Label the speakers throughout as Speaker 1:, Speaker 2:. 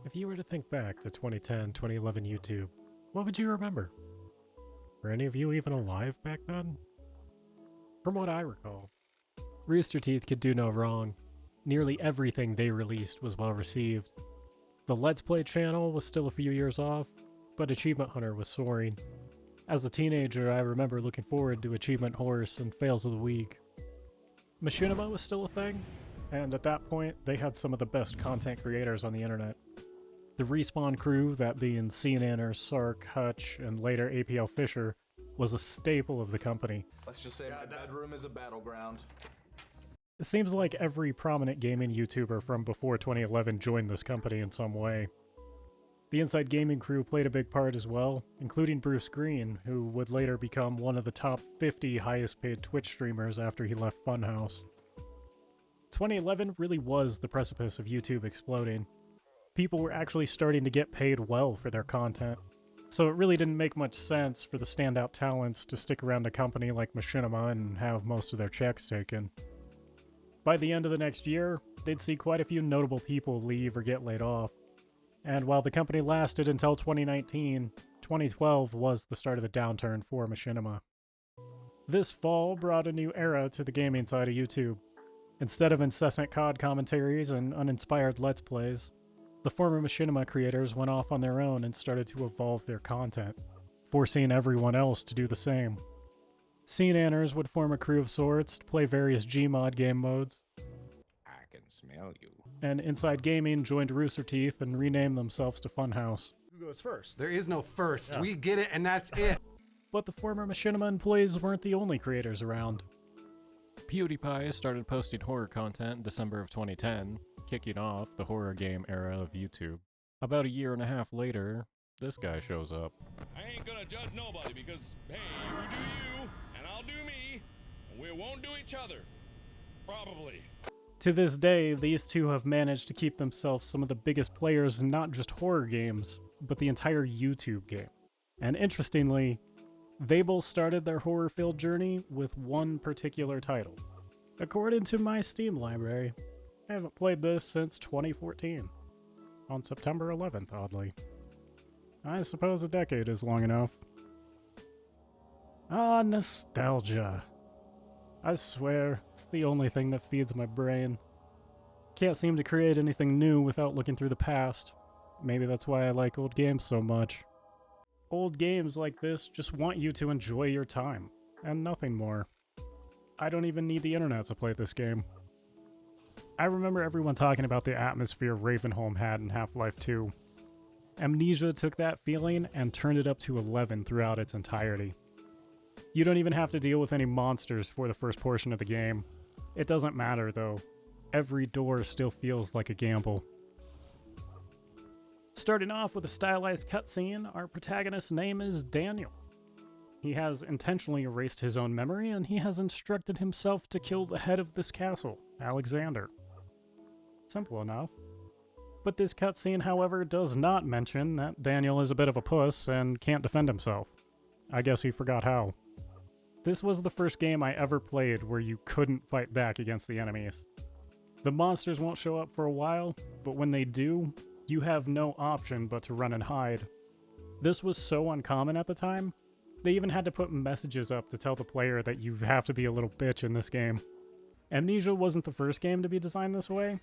Speaker 1: If you were to think back to 2010, 2011 YouTube, what would you remember? Were any of you even alive back then? From what I recall, Rooster Teeth could do no wrong. Nearly everything they released was well received. The Let's Play channel was still a few years off, but Achievement Hunter was soaring. As a teenager, I remember looking forward to Achievement Horse and Fails of the Week. Machinima was still a thing, and at that point, they had some of the best content creators on the internet. The Respawn crew, that being CNN, Sark, Hutch, and later APL Fisher, was a staple of the company.
Speaker 2: Let's just say my bedroom is a battleground.
Speaker 1: It seems like every prominent gaming YouTuber from before 2011 joined this company in some way. The Inside Gaming crew played a big part as well, including Bruce Green, who would later become one of the top 50 highest paid Twitch streamers after he left Funhouse. 2011 really was the precipice of YouTube exploding. People were actually starting to get paid well for their content, so it really didn't make much sense for the standout talents to stick around a company like Machinima and have most of their checks taken. By the end of the next year, they'd see quite a few notable people leave or get laid off. And while the company lasted until 2019, 2012 was the start of the downturn for Machinima. This fall brought a new era to the gaming side of YouTube. Instead of incessant COD commentaries and uninspired Let's Plays, the former Machinima creators went off on their own and started to evolve their content, forcing everyone else to do the same. Scene-anners would form a crew of sorts to play various Gmod game modes.
Speaker 3: I can smell you.
Speaker 1: And Inside Gaming joined Rooster Teeth and renamed themselves to Funhouse.
Speaker 4: Who goes first? There is no first.
Speaker 1: Yeah.
Speaker 4: We get it, and that's it.
Speaker 1: But the former Machinima employees weren't the only creators around. PewDiePie started posting horror content in December of 2010, kicking off the horror game era of YouTube. About a year and a half later, this guy shows up.
Speaker 5: I ain't gonna judge nobody because, hey, you do you, and I'll do me, and we won't do each other. Probably.
Speaker 1: To this day, these two have managed to keep themselves some of the biggest players in not just horror games, but the entire YouTube game. And interestingly, they both started their horror-filled journey with one particular title. According to my Steam library, I haven't played this since 2014. On September 11th, oddly. I suppose a decade is long enough. Ah, nostalgia. I swear, it's the only thing that feeds my brain. Can't seem to create anything new without looking through the past. Maybe that's why I like old games so much. Old games like this just want you to enjoy your time, and nothing more. I don't even need the internet to play this game. I remember everyone talking about the atmosphere Ravenholm had in Half-Life 2. Amnesia took that feeling and turned it up to 11 throughout its entirety. You don't even have to deal with any monsters for the first portion of the game. It doesn't matter though. Every door still feels like a gamble. Starting off with a stylized cutscene, our protagonist's name is Daniel. He has intentionally erased his own memory and he has instructed himself to kill the head of this castle, Alexander. Simple enough. But this cutscene, however, does not mention that Daniel is a bit of a puss and can't defend himself. I guess he forgot how. This was the first game I ever played where you couldn't fight back against the enemies. The monsters won't show up for a while, but when they do, you have no option but to run and hide. This was so uncommon at the time, they even had to put messages up to tell the player that you have to be a little bitch in this game. Amnesia wasn't the first game to be designed this way,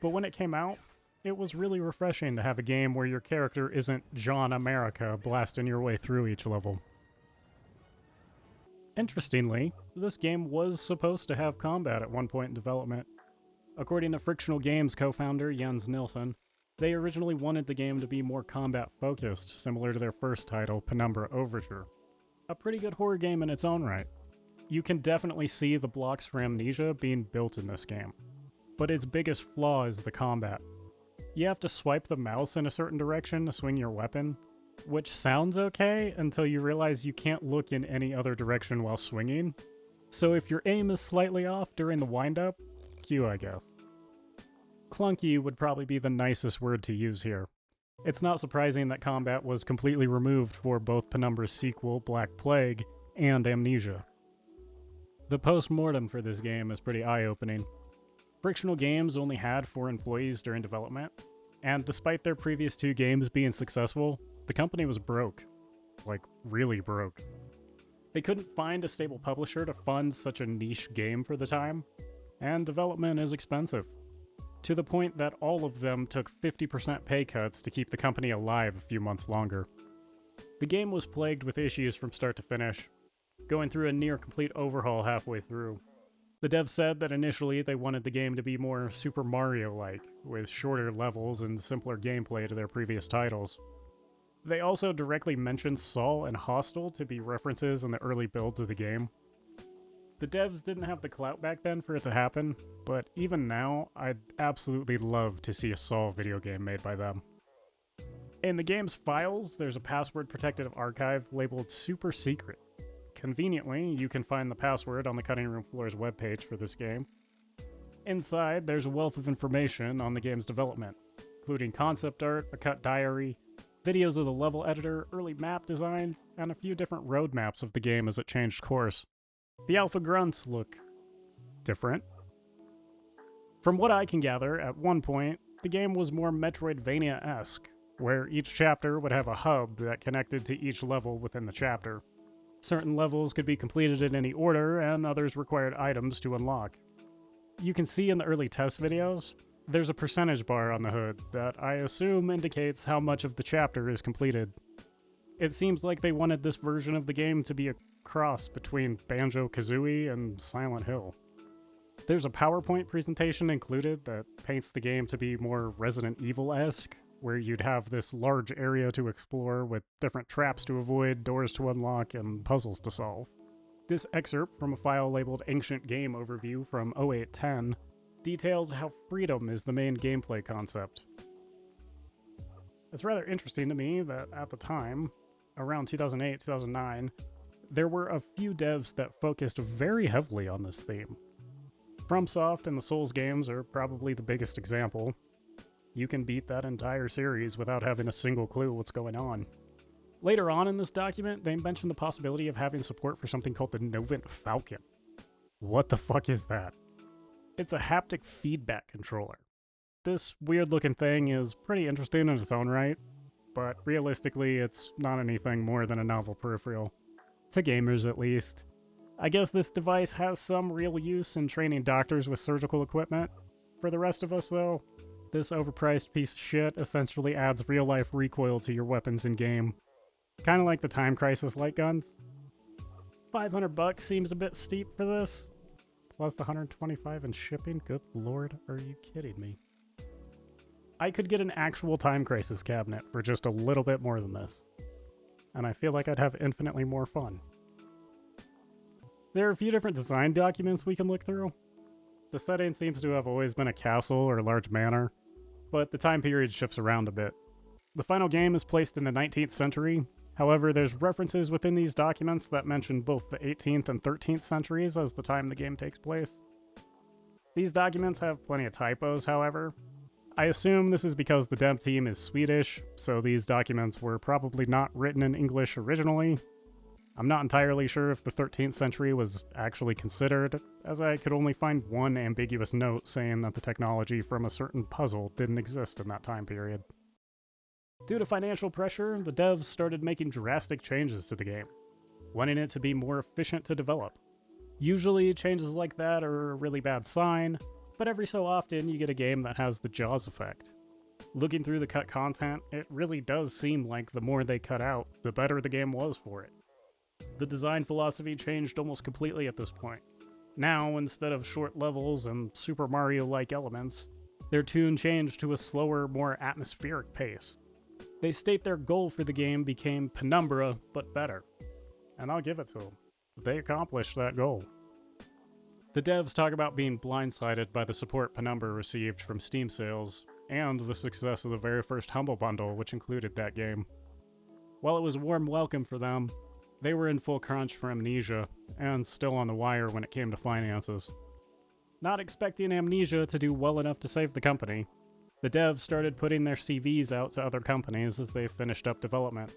Speaker 1: but when it came out, it was really refreshing to have a game where your character isn't John America blasting your way through each level. Interestingly, this game was supposed to have combat at one point in development. According to Frictional Games co-founder Jens Nilsson, they originally wanted the game to be more combat-focused, similar to their first title, Penumbra Overture. A pretty good horror game in its own right. You can definitely see the blocks for Amnesia being built in this game. But its biggest flaw is the combat. You have to swipe the mouse in a certain direction to swing your weapon, which sounds okay until you realize you can't look in any other direction while swinging. So if your aim is slightly off during the wind-up, cue, I guess. Clunky would probably be the nicest word to use here. It's not surprising that combat was completely removed for both Penumbra's sequel, Black Plague, and Amnesia. The post-mortem for this game is pretty eye-opening. Frictional Games only had 4 employees during development, And despite their previous 2 games being successful, the company was broke. Like, really broke. They couldn't find a stable publisher to fund such a niche game for the time, and development is expensive. To the point that all of them took 50% pay cuts to keep the company alive a few months longer. The game was plagued with issues from start to finish, going through a near complete overhaul halfway through. The devs said that initially they wanted the game to be more Super Mario-like, with shorter levels and simpler gameplay to their previous titles. They also directly mentioned Saul and Hostel to be references in the early builds of the game. The devs didn't have the clout back then for it to happen, but even now, I'd absolutely love to see a Saul video game made by them. In the game's files, there's a password-protected archive labeled Super Secret. Conveniently, you can find the password on the Cutting Room Floor's webpage for this game. Inside, there's a wealth of information on the game's development, including concept art, a cut diary, videos of the level editor, early map designs, and a few different roadmaps of the game as it changed course. The Alpha Grunts look different. From what I can gather, at one point, the game was more Metroidvania-esque, where each chapter would have a hub that connected to each level within the chapter. Certain levels could be completed in any order, and others required items to unlock. You can see in the early test videos, there's a percentage bar on the hood that I assume indicates how much of the chapter is completed. It seems like they wanted this version of the game to be a cross between Banjo-Kazooie and Silent Hill. There's a PowerPoint presentation included that paints the game to be more Resident Evil-esque, where you'd have this large area to explore with different traps to avoid, doors to unlock, and puzzles to solve. This excerpt from a file labeled Ancient Game Overview from 0810 details how freedom is the main gameplay concept. It's rather interesting to me that at the time, around 2008-2009, there were a few devs that focused very heavily on this theme. FromSoft and the Souls games are probably the biggest example. You can beat that entire series without having a single clue what's going on. Later on in this document, they mention the possibility of having support for something called the Novant Falcon. What the fuck is that? It's a haptic feedback controller. This weird-looking thing is pretty interesting in its own right, but realistically, it's not anything more than a novel peripheral. To gamers, at least. I guess this device has some real use in training doctors with surgical equipment. For the rest of us, though, this overpriced piece of shit essentially adds real-life recoil to your weapons in-game. Kinda like the Time Crisis light guns. $500 seems a bit steep for this. Plus $125 in shipping? Good lord, are you kidding me? I could get an actual Time Crisis cabinet for just a little bit more than this. And I feel like I'd have infinitely more fun. There are a few different design documents we can look through. The setting seems to have always been a castle or large manor, but the time period shifts around a bit. The final game is placed in the 19th century. However, there's references within these documents that mention both the 18th and 13th centuries as the time the game takes place. These documents have plenty of typos, however. I assume this is because the dev team is Swedish, so these documents were probably not written in English originally. I'm not entirely sure if the 13th century was actually considered, as I could only find one ambiguous note saying that the technology from a certain puzzle didn't exist in that time period. Due to financial pressure, the devs started making drastic changes to the game, wanting it to be more efficient to develop. Usually, changes like that are a really bad sign, but every so often you get a game that has the Jaws effect. Looking through the cut content, it really does seem like the more they cut out, the better the game was for it. The design philosophy changed almost completely at this point. Now, instead of short levels and Super Mario-like elements, their tune changed to a slower, more atmospheric pace. They state their goal for the game became Penumbra, but better. And I'll give it to them. They accomplished that goal. The devs talk about being blindsided by the support Penumbra received from Steam sales, and the success of the very first Humble Bundle, which included that game. While it was a warm welcome for them, they were in full crunch for Amnesia, and still on the wire when it came to finances. Not expecting Amnesia to do well enough to save the company, the devs started putting their CVs out to other companies as they finished up development.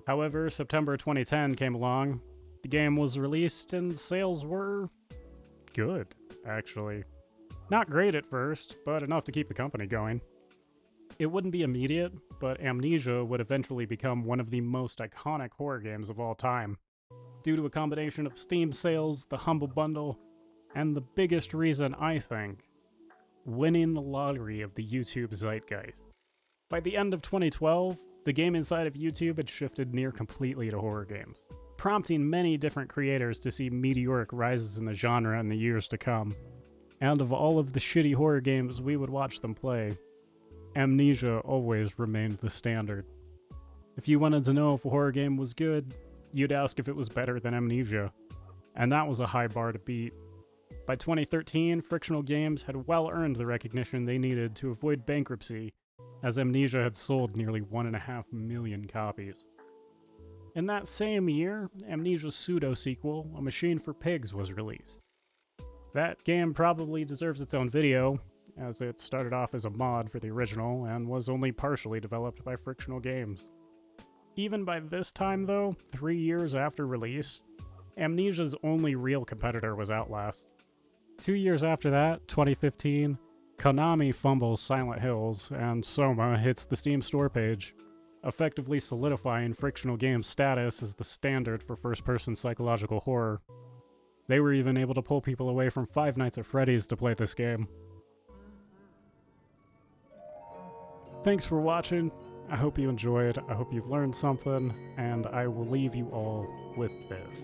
Speaker 1: However, September 2010 came along, the game was released, and sales were good, actually. Not great at first, but enough to keep the company going. It wouldn't be immediate, but Amnesia would eventually become one of the most iconic horror games of all time, due to a combination of Steam sales, the Humble Bundle, and the biggest reason, I think, winning the lottery of the YouTube zeitgeist. By the end of 2012, the gaming side of YouTube had shifted near completely to horror games, prompting many different creators to see meteoric rises in the genre in the years to come. And of all of the shitty horror games we would watch them play, Amnesia always remained the standard. If you wanted to know if a horror game was good, you'd ask if it was better than Amnesia, and that was a high bar to beat. By 2013, Frictional Games had well earned the recognition they needed to avoid bankruptcy, as Amnesia had sold nearly 1.5 million copies. In that same year, Amnesia's pseudo-sequel, A Machine for Pigs, was released. That game probably deserves its own video, as it started off as a mod for the original and was only partially developed by Frictional Games. Even by this time, though, 3 years after release, Amnesia's only real competitor was Outlast. 2 years after that, 2015, Konami fumbles Silent Hills, and Soma hits the Steam store page, effectively solidifying Frictional Games' status as the standard for first-person psychological horror. They were even able to pull people away from Five Nights at Freddy's to play this game. Thanks for watching. I hope you enjoyed, I hope you've learned something, and I will leave you all with this.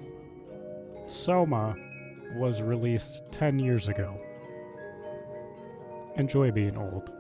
Speaker 1: Soma was released 10 years ago. Enjoy being old.